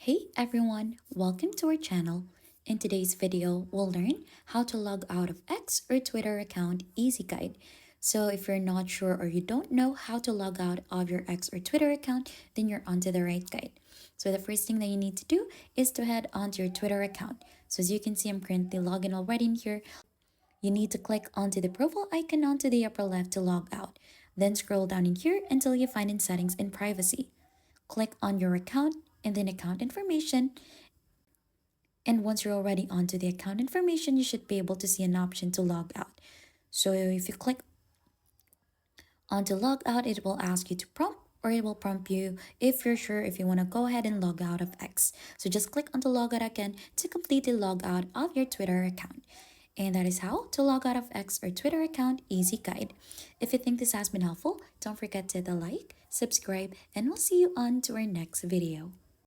Hey everyone, welcome to our channel. In today's video, we'll learn how to log out of X or Twitter account easy guide. So if you're not sure or you don't know how to log out of your X or Twitter account, then you're onto the right guide. So the first thing that you need to do is to head onto your Twitter account. So as you can see, I'm currently logged in already in here. You need to click onto the profile icon onto the upper left to log out. Then scroll down in here until you find in settings and privacy. Click on your account and then account information, and once you're already onto the account information, you should be able to see an option to log out. So if you click onto log out, it will ask you to prompt, or it will prompt you if you're sure if you want to go ahead and log out of X. So just click onto log out again to completely log out of your Twitter account. And that is how to log out of X or Twitter account easy guide. If you think this has been helpful, don't forget to hit the like, subscribe, and we'll see you on to our next video.